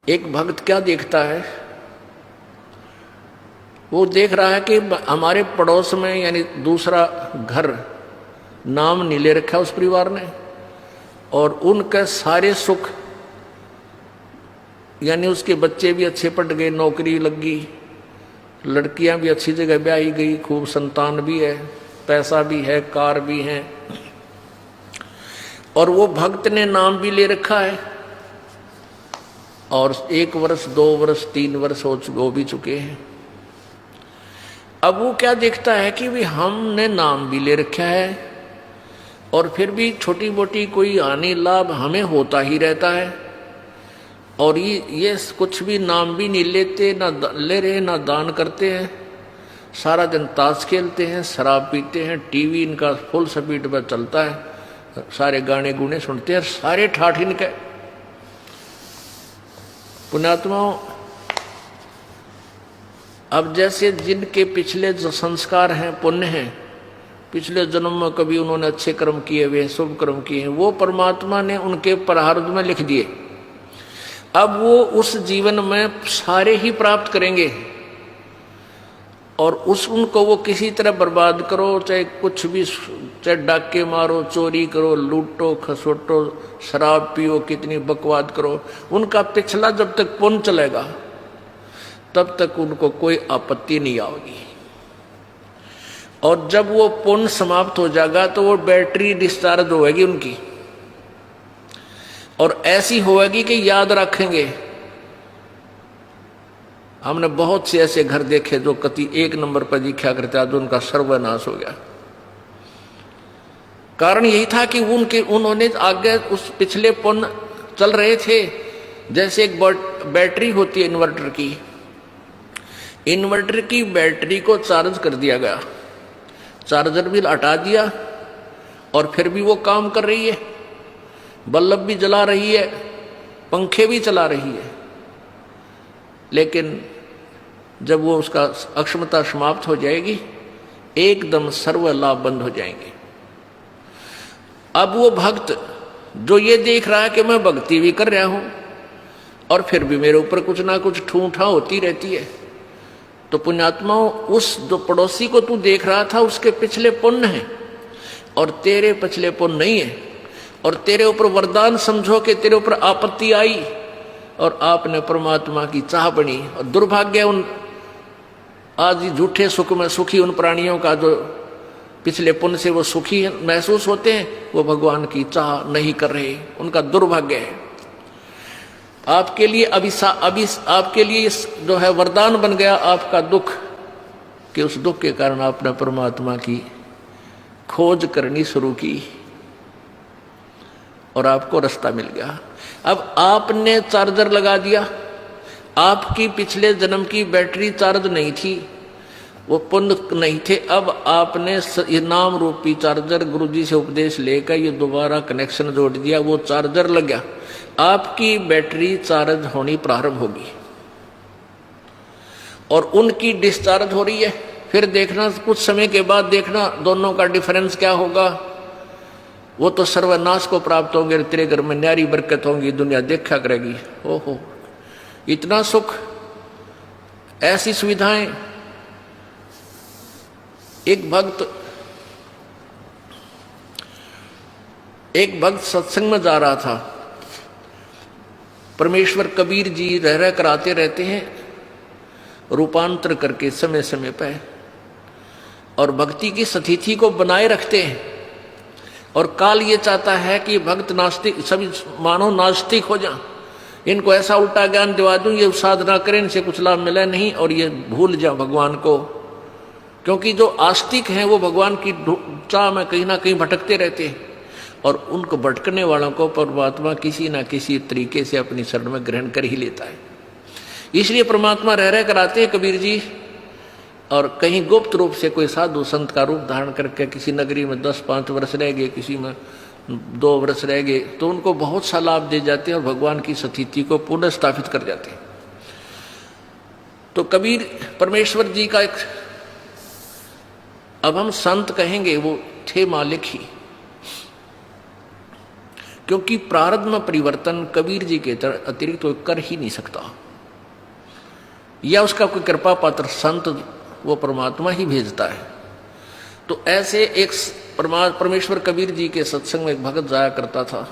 एक भक्त क्या देखता है, वो देख रहा है कि हमारे पड़ोस में यानी दूसरा घर नाम नहीं ले रखा उस परिवार ने, और उनके सारे सुख यानी उसके बच्चे भी अच्छे पढ़ गए, नौकरी लग गई, लड़कियां भी अच्छी जगह ब्याही गई, खूब संतान भी है, पैसा भी है, कार भी है, और वो भक्त ने नाम भी ले रखा है और 1 वर्ष 2 वर्ष 3 वर्ष हो भी चुके हैं। अब वो क्या देखता है कि भी हमने नाम भी ले रखा है और फिर भी छोटी मोटी कोई हानि लाभ हमें होता ही रहता है, और ये कुछ भी नाम भी नहीं लेते, ना ले रहे ना दान करते हैं, सारा दिन ताश खेलते हैं, शराब पीते हैं, टीवी इनका फुल स्पीड पर चलता है, सारे गाने गुने सुनते हैं, सारे ठाठ इनके। पुण्यात्माओं, अब जैसे जिनके पिछले जो संस्कार हैं, पुण्य हैं, पिछले जन्म में कभी उन्होंने अच्छे कर्म किए हुए, शुभ कर्म किए हैं, वो परमात्मा ने उनके प्रारब्ध में लिख दिए। अब वो उस जीवन में सारे ही प्राप्त करेंगे, और उनको वो किसी तरह बर्बाद करो, चाहे कुछ भी, चाहे डाके मारो, चोरी करो, लूटो खसोटो, शराब पियो, कितनी बकवाद करो, उनका पिछला जब तक पुण्य चलेगा तब तक उनको कोई आपत्ति नहीं आएगी। और जब वो पुण्य समाप्त हो जाएगा तो वो बैटरी डिस्चार्ज होएगी उनकी, और ऐसी होएगी कि याद रखेंगे। हमने बहुत से ऐसे घर देखे जो कति 1 नंबर पर दिखा करते, आज उनका सर्वनाश हो गया। कारण यही था कि उन्होंने आगे उस पिछले पुण्य चल रहे थे। जैसे एक बैटरी होती है इन्वर्टर की, इन्वर्टर की बैटरी को चार्ज कर दिया गया, चार्जर भी हटा दिया और फिर भी वो काम कर रही है, बल्ब भी जला रही है, पंखे भी चला रही है, लेकिन जब वो उसका अक्षमता समाप्त हो जाएगी एकदम सर्व लाभ बंद हो जाएंगे। अब वो भक्त जो ये देख रहा है कि मैं भक्ति भी कर रहा हूं और फिर भी मेरे ऊपर कुछ ना कुछ ठूठा होती रहती है, तो पुण्यात्माओं, उस जो पड़ोसी को तू देख रहा था उसके पिछले पुण्य हैं और तेरे पिछले पुण्य नहीं है, और तेरे ऊपर वरदान समझो कि तेरे ऊपर आपत्ति आई और आपने परमात्मा की चाह बनी। और दुर्भाग्य उन आज झूठे सुख में सुखी उन प्राणियों का जो पिछले पुण्य से वो सुखी महसूस होते हैं, वो भगवान की चाह नहीं कर रहे, उनका दुर्भाग्य है। आपके लिए आपके लिए जो है वरदान बन गया आपका दुख, कि उस दुख के कारण आपने परमात्मा की खोज करनी शुरू की और आपको रास्ता मिल गया। अब आपने चार्जर लगा दिया, आपकी पिछले जन्म की बैटरी चार्ज नहीं थी, वो पुण्य नहीं थे, अब आपने नाम रूपी चार्जर गुरुजी से उपदेश लेकर ये दोबारा कनेक्शन जोड़ दिया, वो चार्जर लग गया, आपकी बैटरी चार्ज होनी प्रारंभ होगी और उनकी डिस्चार्ज हो रही है। फिर देखना कुछ समय के बाद देखना दोनों का डिफरेंस क्या होगा। वो तो सर्वनाश को प्राप्त होंगे, तेरे घर में न्यारी बरकत होंगी, दुनिया देखा करेगी। ओहो, इतना सुख, ऐसी सुविधाएं। एक भक्त सत्संग में जा रहा था, परमेश्वर कबीर जी रह कराते रहते हैं रूपांतर करके समय समय पर, और भक्ति की स्थिति को बनाए रखते हैं। और काल ये चाहता है कि भक्त नास्तिक, सभी मानव नास्तिक हो जाएं, इनको ऐसा उल्टा ज्ञान दिवा दूं, ये साधना करें, इनसे कुछ लाभ मिले नहीं, और ये भूल जाए भगवान को। क्योंकि जो आस्तिक हैं वो भगवान की चाह में कहीं ना कहीं भटकते रहते हैं, और उनको भटकने वालों को परमात्मा किसी ना किसी तरीके से अपनी शरण में ग्रहण कर ही लेता है। इसलिए परमात्मा रह कराते हैं कबीर जी, और कहीं गुप्त रूप से कोई साधु संत का रूप धारण करके किसी नगरी में 10-5 वर्ष रह गए, किसी में 2 वर्ष रह गए, तो उनको बहुत सा लाभ दे जाते हैं और भगवान की स्थिति को पुनः स्थापित कर जाते हैं। तो कबीर परमेश्वर जी का एक, अब हम संत कहेंगे, वो थे मालिक ही, क्योंकि प्रारब्ध में परिवर्तन कबीर जी के अतिरिक्त कोई कर ही नहीं सकता, या उसका कोई कृपा पात्र संत वो परमात्मा ही भेजता है। तो ऐसे एक परमेश्वर कबीर जी के सत्संग में एक भगत जाया करता था।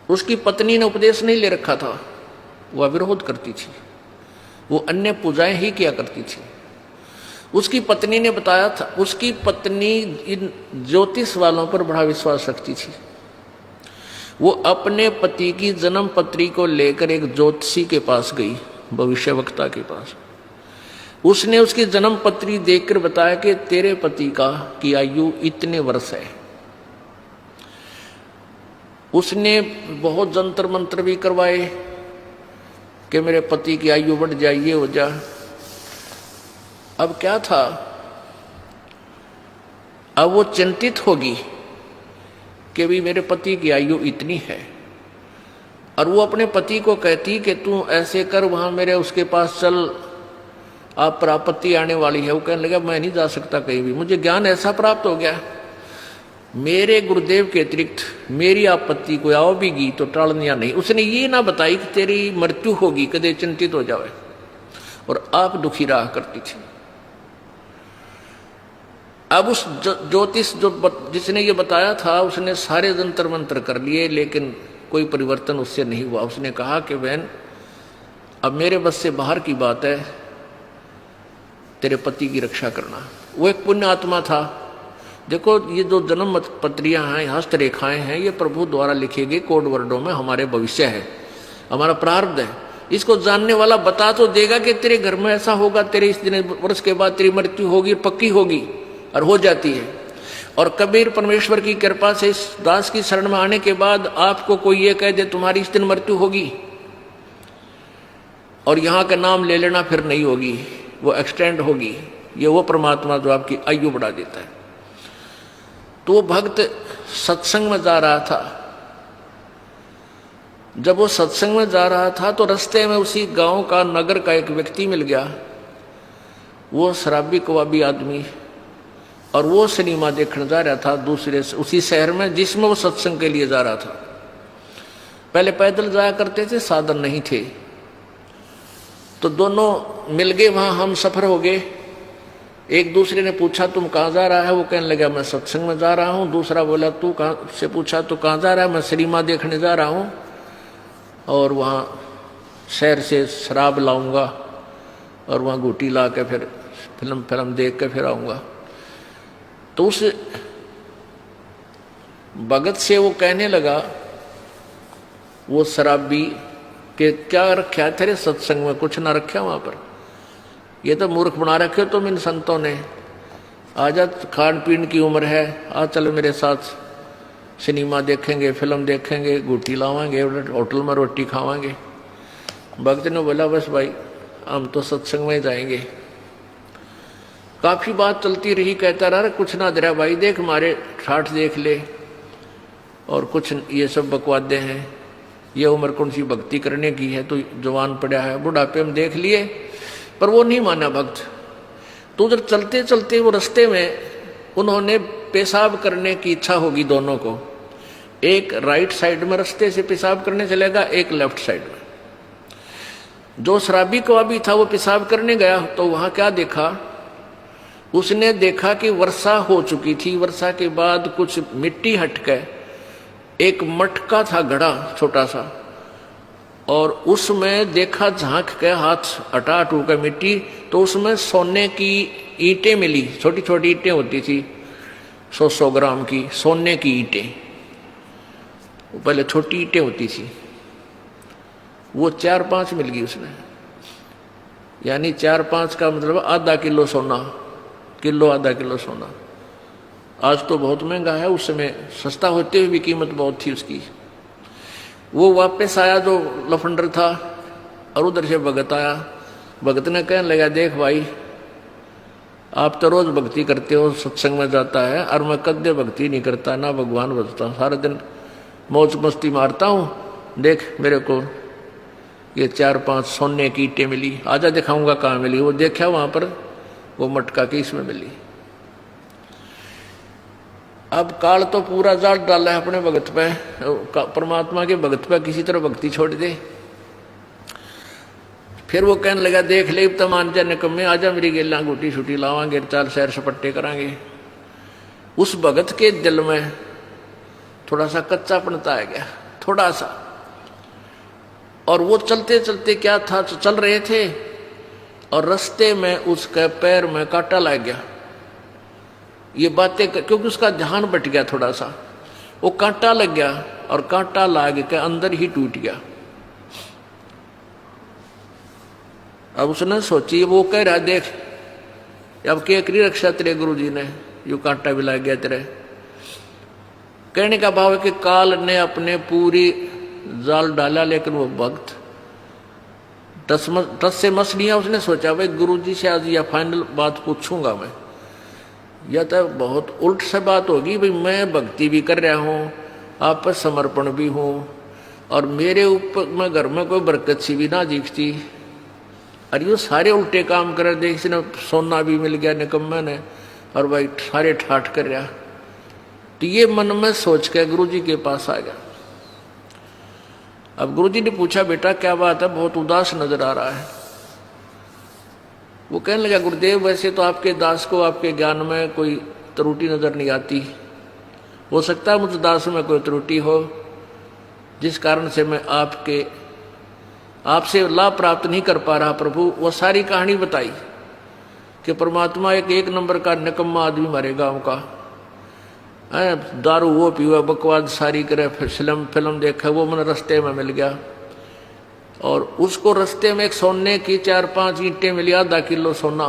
उसकी पत्नी ने उपदेश नहीं ले रखा था, वह विरोध करती थी, वो अन्य पूजाएं ही किया करती थी। उसकी पत्नी ने बताया था, उसकी पत्नी इन ज्योतिष वालों पर बड़ा विश्वास रखती थी। वो अपने पति की जन्म पत्री को लेकर एक ज्योतिषी के पास गई, भविष्यवक्ता के पास। उसने उसकी जन्म पत्री देखकर बताया कि तेरे पति की आयु इतने वर्ष है। उसने बहुत जंतर मंत्र भी करवाए कि मेरे पति की आयु बढ़ जाए, ये हो जाए। अब क्या था, अब वो चिंतित होगी कि भी मेरे पति की आयु इतनी है, और वो अपने पति को कहती कि तू ऐसे कर, वहां मेरे उसके पास चल, आप पर आपत्ति आने वाली है। वो कहने लगा मैं नहीं जा सकता कहीं भी, मुझे ज्ञान ऐसा प्राप्त हो गया, मेरे गुरुदेव के अतिरिक्त मेरी आपत्ति कोई आओ भी गी तो टालनिया नहीं। उसने ये ना बताई कि तेरी मृत्यु होगी, कदे चिंतित हो जावे, और आप दुखी रहा करती थी। अब उस ज्योतिष जिसने ये बताया था, उसने सारे जंतर मंत्र कर लिए, लेकिन कोई परिवर्तन उससे नहीं हुआ। उसने कहा कि बहन अब मेरे बस से बाहर की बात है, तेरे पति की रक्षा करना। वो एक पुण्य आत्मा था। देखो ये जो जन्म पत्रियां हैं, हस्तरेखाएं हैं, ये प्रभु द्वारा लिखे गए कोड वर्डों में हमारे भविष्य है, हमारा प्रारब्ध है। इसको जानने वाला बता तो देगा कि तेरे घर में ऐसा होगा, तेरे इस दिन वर्ष के बाद तेरी मृत्यु होगी, पक्की होगी, और हो जाती है। और कबीर परमेश्वर की कृपा से इस दास की शरण में आने के बाद आपको कोई ये कह दे तुम्हारी इस दिन मृत्यु होगी, और यहाँ का नाम ले लेना फिर नहीं होगी, वो एक्सटेंड होगी। ये वो परमात्मा जो आपकी आयु बढ़ा देता है। तो वो भक्त सत्संग में जा रहा था। जब वो सत्संग में जा रहा था तो रास्ते में उसी गांव का, नगर का एक व्यक्ति मिल गया। वो शराबी कबाबी आदमी, और वो सिनेमा देखने जा रहा था दूसरे उसी शहर में जिसमें वो सत्संग के लिए जा रहा था। पहले पैदल जाया करते थे, साधन नहीं थे, तो दोनों मिल गए, वहां हम सफर हो गए। एक दूसरे ने पूछा तुम कहाँ जा रहा है, वो कहने लगा मैं सत्संग में जा रहा हूँ। दूसरा बोला तू कहाँ से, पूछा तो कहाँ जा रहा है, मैं सिनेमा देखने जा रहा हूँ, और वहाँ शहर से शराब लाऊंगा, और वहाँ घूटी ला के फिर फिल्म देख के फिर आऊँगा। तो उस भगत से वो कहने लगा, वो शराबी, कि क्या रखा है तेरे सत्संग में, कुछ ना रखा वहाँ पर, ये तो मूर्ख बना रखे हो तुम इन संतों ने। आजा, खान पीन की उम्र है, आ चल मेरे साथ, सिनेमा देखेंगे, फिल्म देखेंगे, घूटी लावांगे, होटल में रोटी खावांगे। भक्त ने बोला बस भाई हम तो सत्संग में जाएंगे। काफी बात चलती रही, कहता रहा कुछ ना दे भाई, देख हमारे ठाठ देख ले, और कुछ ये सब बकवादे हैं, ये उम्र कौन सी भक्ति करने की है, तो जवान पड़ा है, बुढ़ापे में देख लिए। पर वो नहीं माना भक्त। तो उधर चलते चलते वो रास्ते में उन्होंने पेशाब करने की इच्छा होगी दोनों को। एक राइट साइड में रास्ते से पेशाब करने चलेगा, एक लेफ्ट साइड में। जो शराबी कबाबी था वो पेशाब करने गया, तो वहां क्या देखा, उसने देखा कि वर्षा हो चुकी थी। वर्षा के बाद कुछ मिट्टी हटके एक मटका था, घड़ा छोटा सा, और उसमें देखा झांक के हाथ हटा हटू के मिट्टी, तो उसमें सोने की ईंटें मिली। छोटी छोटी ईंटें होती थी, 100-100 ग्राम की सोने की ईंटें। पहले छोटी ईंटें होती थी, वो 4-5 मिल गई उसमें। यानी 4-5 का मतलब आधा किलो सोना, किलो आधा किलो सोना। आज तो बहुत महंगा है, उस समय सस्ता होते हुए भी कीमत बहुत थी उसकी। वो वापस आया जो लफंडर था, और उधर से भगत आया। भगत ने कहने लगा देख भाई, आप तो रोज भक्ति करते हो, सत्संग में जाता है, और मैं कद्दे भक्ति नहीं करता, ना भगवान भजता, सारा दिन मौज मस्ती मारता हूँ। देख मेरे को ये 4-5 सोने की ईंटें मिली, आजा दिखाऊंगा कहाँ मिली। वो देखा वहां पर, वो मटका की इसमें मिली। अब काल तो पूरा जाल डाला है अपने भगत पे, परमात्मा के भगत पे किसी तरह भक्ति छोड़ दे। फिर वो कहने लगा देख ले तो मान जा निकम्मे, आजा मेरी गेला गुटी छुटी लावांगे, चाल सैर सपट्टे करांगे। उस भगत के दिल में थोड़ा सा कच्चापनता आ गया, थोड़ा सा। और वो चलते चलते क्या था, चल रहे थे और रास्ते में उसके पैर में कांटा लग गया। ये बातें क्योंकि उसका ध्यान बट गया थोड़ा सा, वो कांटा लग गया और कांटा लाग के अंदर ही टूट गया। अब उसने सोची, वो कह रहा देख अब क्या करी रक्षा तेरे गुरु जी ने, यू कांटा भी लग गया तेरे। कहने का भाव है कि काल ने अपने पूरी जाल डाला, लेकिन वो भक्त टस से मस लिया। उसने सोचा भाई गुरु जी से आज यह फाइनल बात पूछूंगा मैं, यह तो बहुत उल्ट से बात होगी भाई, मैं भक्ति भी कर रहा हूँ, आप पर समर्पण भी हूँ, और मेरे ऊपर मैं घर में कोई बरकत सी भी ना दिखती, और ये सारे उल्टे काम कर दे। किसी ने सोना भी मिल गया निकम्मे ने, और भाई सारे ठाठ कर रहा। तो ये मन में सोच के गुरु जी के पास आ गया। अब गुरु जी ने पूछा बेटा क्या बात है, बहुत उदास नजर आ रहा है। वो कहने लगा गुरुदेव वैसे तो आपके दास को आपके ज्ञान में कोई त्रुटि नजर नहीं आती, हो सकता है मुझ दास में कोई त्रुटि हो जिस कारण से मैं आपसे लाभ प्राप्त नहीं कर पा रहा। प्रभु वो सारी कहानी बताई कि परमात्मा एक नंबर का निकम्मा आदमी हमारे गांव का है, दारू वो पीवा, बकवाद सारी करे, फिल्म देखा, वो मन रास्ते में मिल गया, और उसको रास्ते में एक सोने की 4-5 ईंटें मिली, आधा किलो सोना,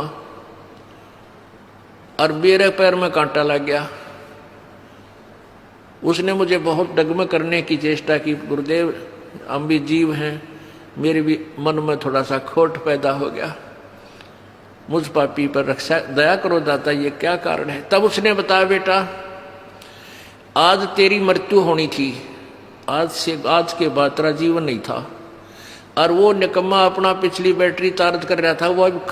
और मेरे पैर में कांटा लग गया। उसने मुझे बहुत डगमग करने की चेष्टा की, गुरुदेव हम भी जीव हैं, मेरे भी मन में थोड़ा सा खोट पैदा हो गया, मुझ पापी पर रक्षा दया करो दाता, ये क्या कारण है। तब उसने बताया बेटा आज तेरी मृत्यु होनी थी, आज के बाद तेरा जीवन नहीं था, और वो निकम्मा अपना पिछली बैटरी तारत कर रहा था, वो अब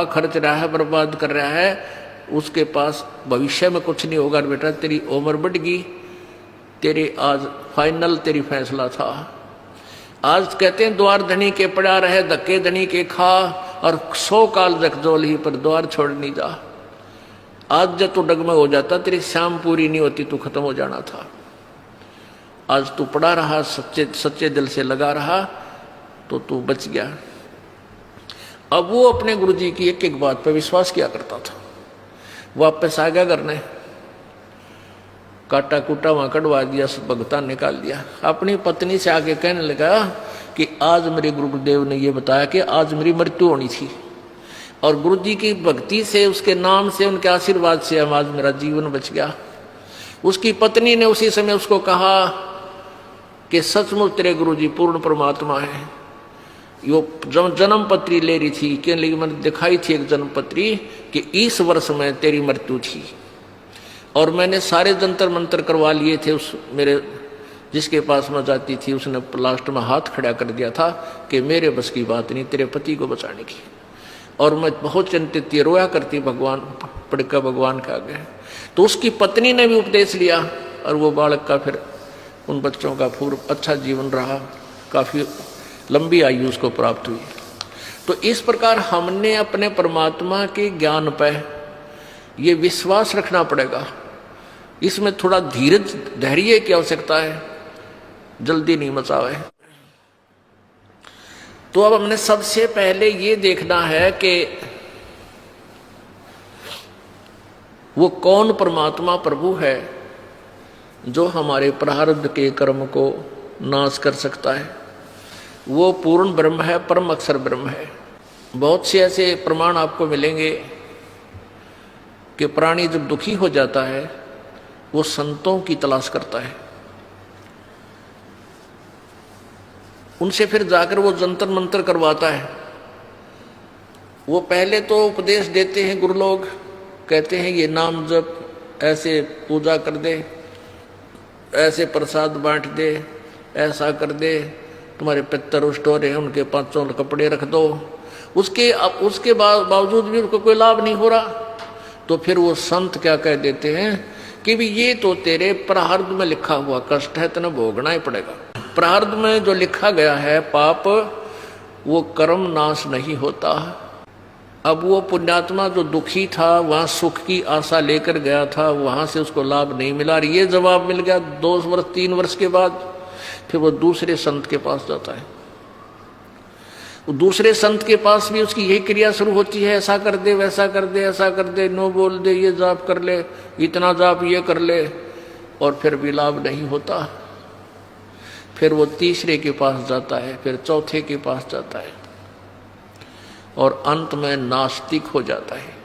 खर्च रहा है, बर्बाद कर रहा है, उसके पास भविष्य में कुछ नहीं होगा। बेटा तेरी उम्र बढ़ गई, तेरे आज फाइनल तेरी फैसला था। आज कहते हैं द्वार धनी के पड़ा रहे, धक्के धनी के खा, और 100 काल जगजोल ही पर द्वार छोड़ नहीं जा। आज जब तू डगमग हो जाता, तेरी शाम पूरी नहीं होती, तू खत्म हो जाना था। आज तू पड़ा रहा, सच्चे दिल से लगा रहा, तो तू बच गया। अब वो अपने गुरुजी की एक एक बात पर विश्वास किया करता था। वापस आ गया करने, काटा कूटा वहां कटवा दिया, भगता निकाल दिया। अपनी पत्नी से आके कहने लगा कि आज मेरे गुरुदेव ने ये बताया कि आज मेरी मृत्यु होनी थी, और गुरुजी की भक्ति से, उसके नाम से, उनके आशीर्वाद से आज मेरा जीवन बच गया। उसकी पत्नी ने उसी समय उसको कहा कि सचमुच तेरे गुरुजी पूर्ण परमात्मा है। यो जन्म पत्री ले रही थी, कहने लगी मैंने दिखाई थी एक जन्म पत्री कि इस वर्ष में तेरी मृत्यु थी, और मैंने सारे जंतर मंत्र करवा लिए थे। उस मेरे जिसके पास मैं जाती थी उसने लास्ट में हाथ खड़ा कर दिया था कि मेरे बस की बात नहीं तेरे पति को बचाने की, और मैं बहुत चिंतित थी, रोया करती भगवान पड़का भगवान के आगे। तो उसकी पत्नी ने भी उपदेश लिया, और वो बालक का फिर उन बच्चों का पूर्व अच्छा जीवन रहा, काफ़ी लंबी आयु उसको प्राप्त हुई। तो इस प्रकार हमने अपने परमात्मा के ज्ञान पर ये विश्वास रखना पड़ेगा। इसमें थोड़ा धीरज धैर्य की आवश्यकता है, जल्दी नहीं मचावे। तो अब हमने सबसे पहले ये देखना है कि वो कौन परमात्मा प्रभु है जो हमारे प्रारब्ध के कर्म को नाश कर सकता है। वो पूर्ण ब्रह्म है, परम अक्षर ब्रह्म है। बहुत से ऐसे प्रमाण आपको मिलेंगे कि प्राणी जब दुखी हो जाता है वो संतों की तलाश करता है, उनसे फिर जाकर वो जंतर मंतर करवाता है। वो पहले तो उपदेश देते हैं, गुरु लोग कहते हैं ये नाम जप, ऐसे पूजा कर दे, ऐसे प्रसाद बांट दे, ऐसा कर दे, तुम्हारे पितर रुष्ट हो रहे हैं उनके 5 कपड़े रख दो। उसके बावजूद भी उनको कोई लाभ नहीं हो रहा, तो फिर वो संत क्या कह देते हैं कि भी ये तो तेरे प्रारब्ध में लिखा हुआ कष्ट है, तेने भोगना ही पड़ेगा। प्रारब्ध में जो लिखा गया है पाप, वो कर्म नाश नहीं होता। अब वो पुण्यात्मा जो दुखी था, वहां सुख की आशा लेकर गया था, वहां से उसको लाभ नहीं मिला। ये जवाब मिल गया 2 वर्ष 3 वर्ष के बाद, फिर वो दूसरे संत के पास जाता है। दूसरे संत के पास भी उसकी यही क्रिया शुरू होती है, ऐसा कर दे, वैसा कर दे, ऐसा कर दे, नो बोल दे, ये जाप कर ले, इतना जाप ये कर ले, और फिर भी लाभ नहीं होता। फिर वो तीसरे के पास जाता है, फिर चौथे के पास जाता है, और अंत में नास्तिक हो जाता है।